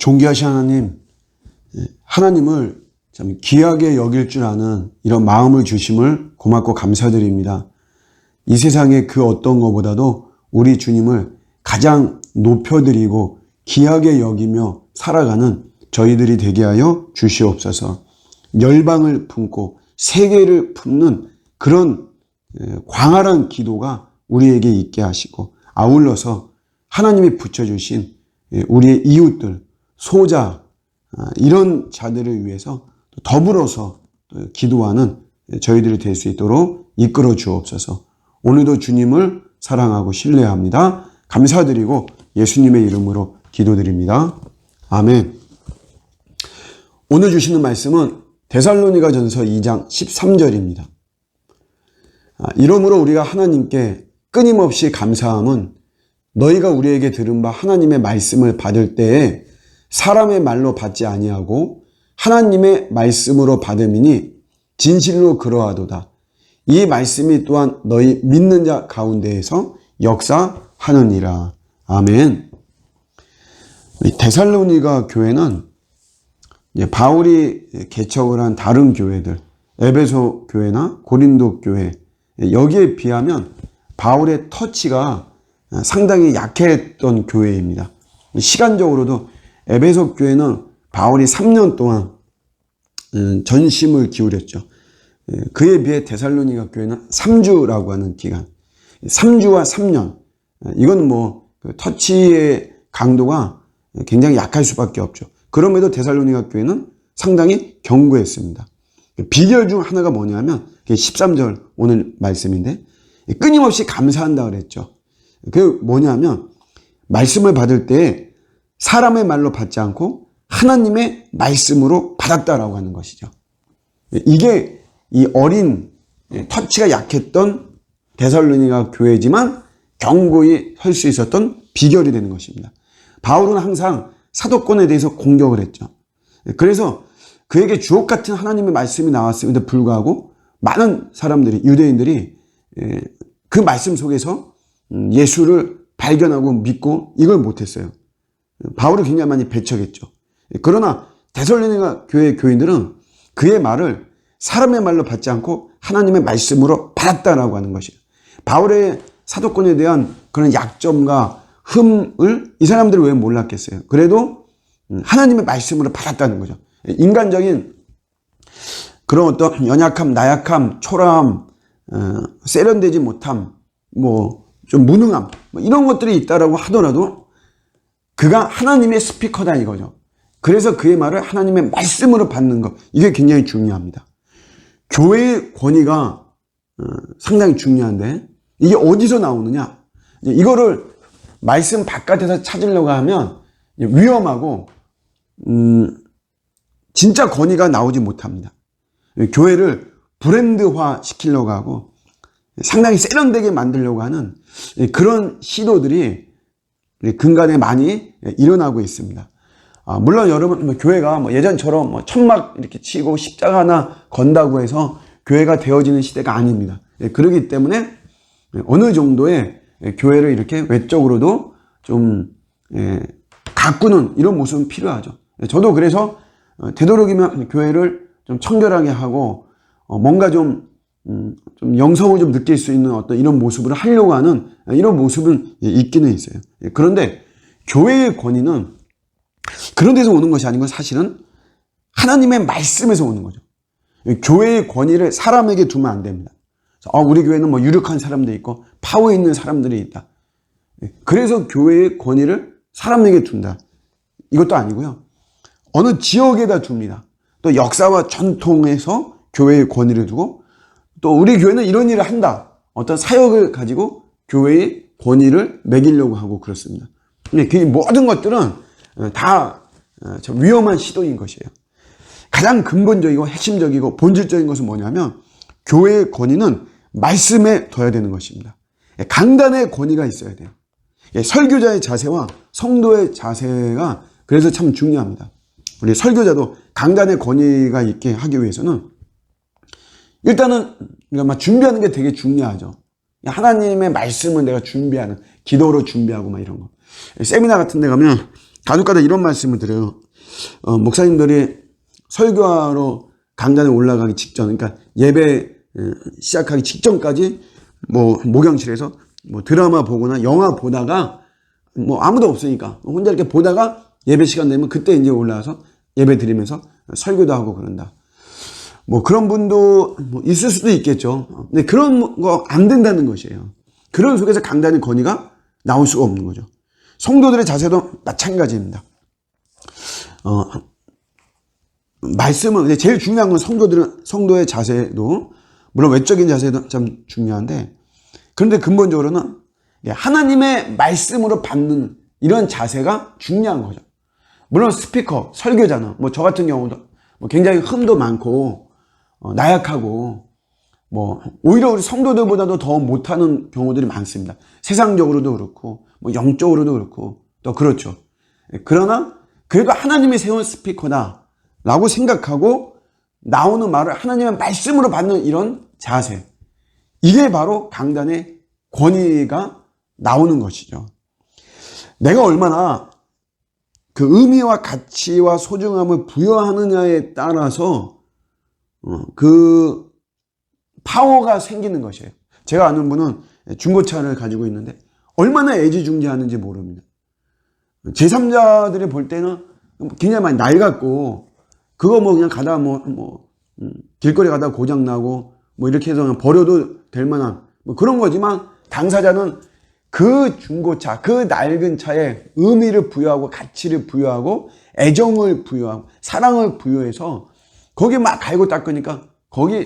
존귀하신 하나님, 하나님을 참 귀하게 여길 줄 아는 이런 마음을 주심을 고맙고 감사드립니다. 이 세상의 그 어떤 것보다도 우리 주님을 가장 높여드리고 귀하게 여기며 살아가는 저희들이 되게 하여 주시옵소서. 열방을 품고 세계를 품는 그런 광활한 기도가 우리에게 있게 하시고, 아울러서 하나님이 붙여주신 우리의 이웃들, 소자, 이런 자들을 위해서 더불어서 기도하는 저희들이 될 수 있도록 이끌어 주옵소서. 오늘도 주님을 사랑하고 신뢰합니다. 감사드리고 예수님의 이름으로 기도드립니다. 아멘. 오늘 주시는 말씀은 데살로니가전서 2장 13절입니다. 이러므로 우리가 하나님께 끊임없이 감사함은 너희가 우리에게 들은 바 하나님의 말씀을 받을 때에 사람의 말로 받지 아니하고 하나님의 말씀으로 받음이니 진실로 그러하도다. 이 말씀이 또한 너희 믿는 자 가운데에서 역사하느니라. 아멘. 데살로니가 교회는 바울이 개척을 한 다른 교회들, 에베소 교회나 고린도 교회, 여기에 비하면 바울의 터치가 상당히 약했던 교회입니다. 시간적으로도 에베소 교회는 바울이 3년 동안 전심을 기울였죠. 그에 비해 데살로니가 교회는 3주라고 하는 기간, 3주와 3년, 이건 터치의 강도가 굉장히 약할 수밖에 없죠. 그럼에도 데살로니가 교회는 상당히 견고했습니다. 비결 중 하나가 뭐냐면 13절 오늘 말씀인데, 끊임없이 감사한다 그랬죠. 그게 뭐냐면 말씀을 받을 때 사람의 말로 받지 않고 하나님의 말씀으로 받았다라고 하는 것이죠. 이게 이 어린 터치가 약했던 데살로니가 교회지만 견고히 설 수 있었던 비결이 되는 것입니다. 바울은 항상 사도권에 대해서 공격을 했죠. 그래서 그에게 주옥 같은 하나님의 말씀이 나왔음에도 불구하고 많은 사람들이, 유대인들이 그 말씀 속에서 예수를 발견하고 믿고 이걸 못했어요. 바울을 굉장히 많이 배척했죠. 그러나 데살로니가 교회의 교인들은 그의 말을 사람의 말로 받지 않고 하나님의 말씀으로 받았다라고 하는 것이에요. 바울의 사도권에 대한 그런 약점과 흠을 이 사람들이 왜 몰랐겠어요? 그래도 하나님의 말씀으로 받았다는 거죠. 인간적인 그런 어떤 연약함, 나약함, 초라함, 세련되지 못함, 좀 무능함, 이런 것들이 있다라고 하더라도 그가 하나님의 스피커다 이거죠. 그래서 그의 말을 하나님의 말씀으로 받는 것, 이게 굉장히 중요합니다. 교회의 권위가 상당히 중요한데 이게 어디서 나오느냐? 이거를 말씀 바깥에서 찾으려고 하면 위험하고 진짜 권위가 나오지 못합니다. 교회를 브랜드화 시키려고 하고 상당히 세련되게 만들려고 하는 그런 시도들이 근간에 많이 일어나고 있습니다. 물론 여러분, 교회가 예전처럼 천막 이렇게 치고 십자가 하나 건다고 해서 교회가 되어지는 시대가 아닙니다. 그렇기 때문에 어느 정도의 교회를 이렇게 외적으로도 좀 가꾸는 이런 모습은 필요하죠. 저도 그래서 되도록이면 교회를 좀 청결하게 하고 뭔가 좀 영성을 좀 느낄 수 있는 어떤 이런 모습을 하려고 하는 이런 모습은 있기는 있어요. 그런데 교회의 권위는 그런 데서 오는 것이 아닌 건 사실은 하나님의 말씀에서 오는 거죠. 교회의 권위를 사람에게 두면 안 됩니다. 우리 교회는 유력한 사람들이 있고 파워 있는 사람들이 있다. 그래서 교회의 권위를 사람에게 둔다. 이것도 아니고요. 어느 지역에다 둡니다. 또 역사와 전통에서 교회의 권위를 두고 또 우리 교회는 이런 일을 한다. 어떤 사역을 가지고 교회의 권위를 매기려고 하고 그렇습니다. 근데 그 모든 것들은 다 위험한 시도인 것이에요. 가장 근본적이고 핵심적이고 본질적인 것은 뭐냐면 교회의 권위는 말씀에 둬야 되는 것입니다. 강단의 권위가 있어야 돼요. 설교자의 자세와 성도의 자세가 그래서 참 중요합니다. 우리 설교자도 강단의 권위가 있게 하기 위해서는 일단은 준비하는 게 되게 중요하죠. 하나님의 말씀을 내가 준비하는, 기도로 준비하고 이런 거. 세미나 같은 데 가면 간혹가다 이런 말씀을 드려요. 목사님들이 설교하러 강단에 올라가기 직전, 그러니까 예배 시작하기 직전까지 목양실에서 드라마 보거나 영화 보다가 아무도 없으니까 혼자 이렇게 보다가 예배 시간 되면 그때 이제 올라와서 예배 드리면서 설교도 하고 그런다. 그런 분도 있을 수도 있겠죠. 근데 그런 거 안 된다는 것이에요. 그런 속에서 강단의 권위가 나올 수가 없는 거죠. 성도들의 자세도 마찬가지입니다. 말씀은 제일 중요한 건 성도의 자세도, 물론 외적인 자세도 참 중요한데, 그런데 근본적으로는 하나님의 말씀으로 받는 이런 자세가 중요한 거죠. 물론 스피커, 설교자는 저 같은 경우도 굉장히 흠도 많고 나약하고 오히려 우리 성도들보다도 더 못하는 경우들이 많습니다. 세상적으로도 그렇고 영적으로도 그렇고 또 그렇죠. 그러나 그래도 하나님이 세운 스피커다 라고 생각하고 나오는 말을 하나님의 말씀으로 받는 이런 자세, 이게 바로 강단의 권위가 나오는 것이죠. 내가 얼마나 그 의미와 가치와 소중함을 부여하느냐에 따라서 그 파워가 생기는 것이에요. 제가 아는 분은 중고차를 가지고 있는데 얼마나 애지중지하는지 모릅니다. 제3자들이 볼 때는 굉장히 많이 낡았고, 그거 그냥 가다가 길거리 가다가 고장나고 이렇게 해서 그냥 버려도 될 만한 그런 거지만, 당사자는 그 중고차, 그 낡은 차에 의미를 부여하고 가치를 부여하고 애정을 부여하고 사랑을 부여해서 거기 막 갈고 닦으니까 거기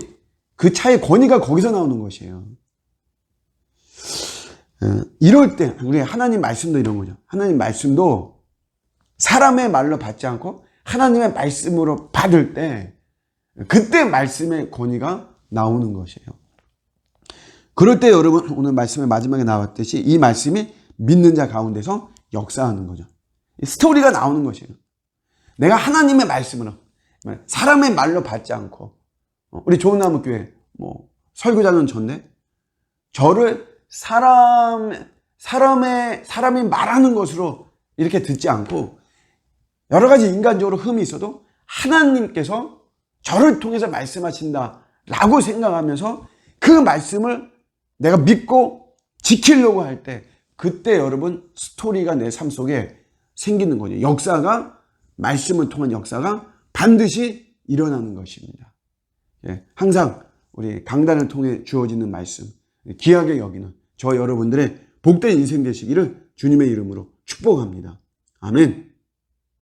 그 차의 권위가 거기서 나오는 것이에요. 이럴 때 우리 하나님 말씀도 이런 거죠. 하나님 말씀도 사람의 말로 받지 않고 하나님의 말씀으로 받을 때 그때 말씀의 권위가 나오는 것이에요. 그럴 때 여러분, 오늘 말씀의 마지막에 나왔듯이 이 말씀이 믿는 자 가운데서 역사하는 거죠. 스토리가 나오는 것이에요. 내가 하나님의 말씀으로, 사람의 말로 받지 않고, 우리 좋은나무교회 설교자는 전데 저를 사람이 말하는 것으로 이렇게 듣지 않고, 여러 가지 인간적으로 흠이 있어도 하나님께서 저를 통해서 말씀하신다라고 생각하면서 그 말씀을 내가 믿고 지키려고 할 때, 그때 여러분 스토리가 내 삶 속에 생기는 거죠. 역사가, 말씀을 통한 역사가 반드시 일어나는 것입니다. 항상 우리 강단을 통해 주어지는 말씀 귀하게 여기는 저 여러분들의 복된 인생 되시기를 주님의 이름으로 축복합니다. 아멘.